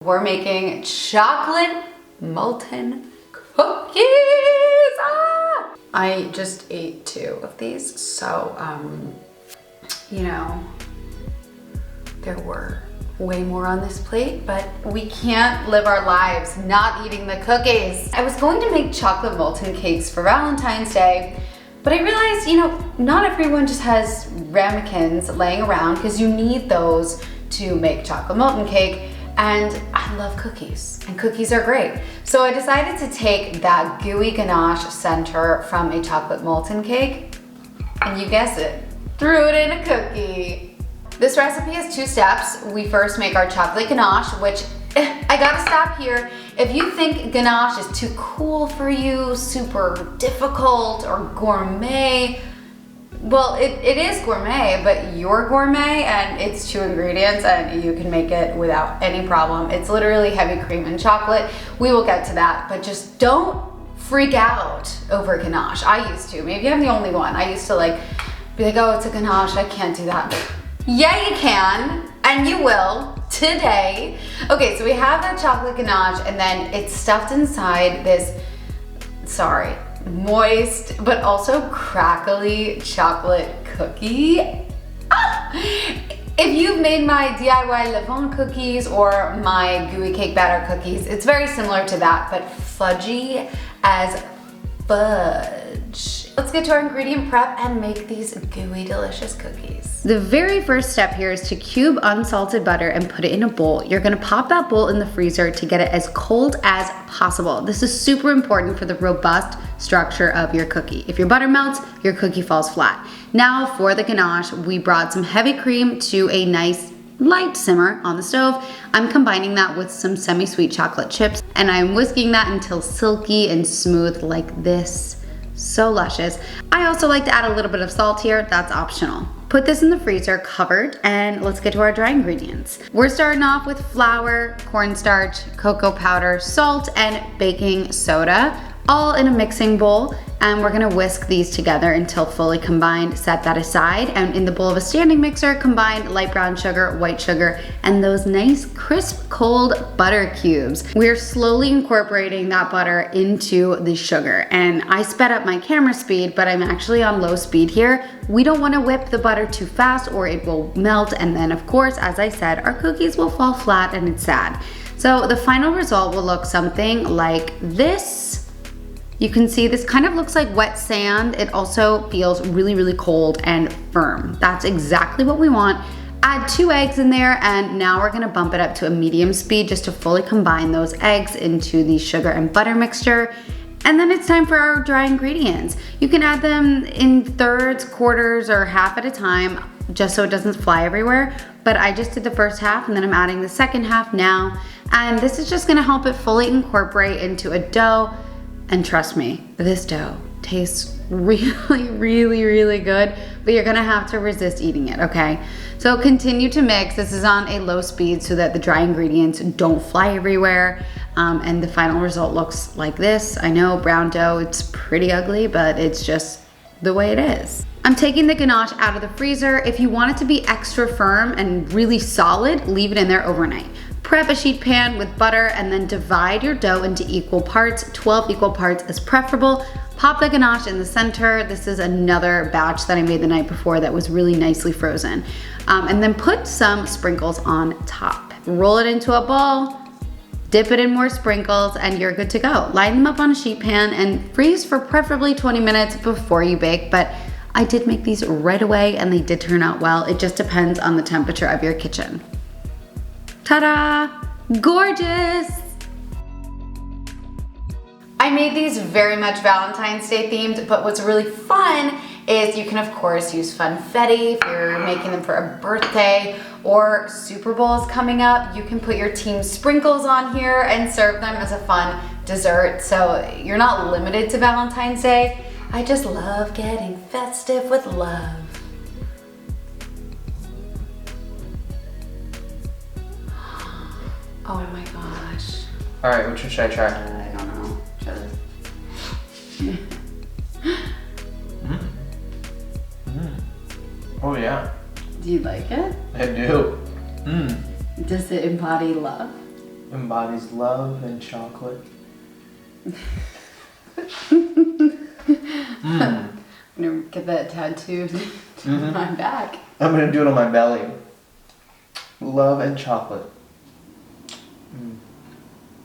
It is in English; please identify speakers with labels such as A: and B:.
A: We're making chocolate molten cookies. Ah! I just ate 2 of these, so you know, there were way more on this plate, but we can't live our lives not eating the cookies. I was going to make chocolate molten cakes for Valentine's Day, but I realized, you know, not everyone just has ramekins laying around because you need those to make chocolate molten cake. And I love cookies, and cookies are great. So I decided to take that gooey ganache center from a chocolate molten cake, and you guess it, threw it in a cookie. This recipe has 2 steps. We first make our chocolate ganache, which I gotta stop here. If you think ganache is too cool for you, super difficult or gourmet, well, it is gourmet, but you're gourmet and it's 2 ingredients and you can make it without any problem. It's literally heavy cream and chocolate. We will get to that, but just don't freak out over ganache. I used to. Maybe I'm the only one. I used to be like, oh, it's a ganache, I can't do that. Yeah, you can, and you will today. Okay, so we have that chocolate ganache and then it's stuffed inside this, moist but also crackly chocolate cookie. Ah! If you've made my DIY levain cookies or my gooey cake batter cookies, it's very similar to that, but fudgy as fudge. Let's get to our ingredient prep and make these gooey delicious cookies. The very first step here is to cube unsalted butter and put it in a bowl. You're gonna pop that bowl in the freezer to get it as cold as possible. This is super important for the robust structure of your cookie. If your butter melts, your cookie falls flat. Now for the ganache, we brought some heavy cream to a nice light simmer on the stove. I'm combining that with some semi-sweet chocolate chips and I'm whisking that until silky and smooth like this. So luscious. I also like to add a little bit of salt here, that's optional. Put this in the freezer covered and let's get to our dry ingredients. We're starting off with flour, cornstarch, cocoa powder, salt, and baking soda, all in a mixing bowl, and we're gonna whisk these together until fully combined. Set that aside, and in the bowl of a standing mixer, combine light brown sugar, white sugar, and those nice crisp cold butter cubes. We're slowly incorporating that butter into the sugar, and I sped up my camera speed, but I'm actually on low speed here. We don't wanna whip the butter too fast or it will melt, and then of course, as I said, our cookies will fall flat and it's sad. So the final result will look something like this. You can see this kind of looks like wet sand. It also feels really, really cold and firm. That's exactly what we want. Add 2 eggs in there, and now we're gonna bump it up to a medium speed just to fully combine those eggs into the sugar and butter mixture. And then it's time for our dry ingredients. You can add them in thirds, quarters, or half at a time, just so it doesn't fly everywhere. But I just did the first half, and then I'm adding the second half now. And this is just gonna help it fully incorporate into a dough. And trust me, this dough tastes really, really, really good, but you're gonna have to resist eating it, okay? So continue to mix. This is on a low speed so that the dry ingredients don't fly everywhere. And the final result looks like this. I know brown dough, it's pretty ugly, but it's just the way it is. I'm taking the ganache out of the freezer. If you want it to be extra firm and really solid, leave it in there overnight. Prep a sheet pan with butter and then divide your dough into equal parts. 12 equal parts is preferable. Pop the ganache in the center. This is another batch that I made the night before that was really nicely frozen. And then put some sprinkles on top. Roll it into a ball, dip it in more sprinkles, and you're good to go. Line them up on a sheet pan and freeze for preferably 20 minutes before you bake, but I did make these right away and they did turn out well. It just depends on the temperature of your kitchen. Ta-da! Gorgeous! I made these very much Valentine's Day themed, but what's really fun is you can of course use funfetti if you're making them for a birthday or Super Bowl is coming up. You can put your team sprinkles on here and serve them as a fun dessert. So you're not limited to Valentine's Day. I just love getting festive with love. Oh my gosh.
B: All right, which one should I try?
A: I don't know. Try this.
B: Oh yeah.
A: Do you like it?
B: I do.
A: Does it embody love?
B: embodies love and chocolate.
A: I'm gonna get that tattooed to my back.
B: I'm gonna do it on my belly. Love and chocolate.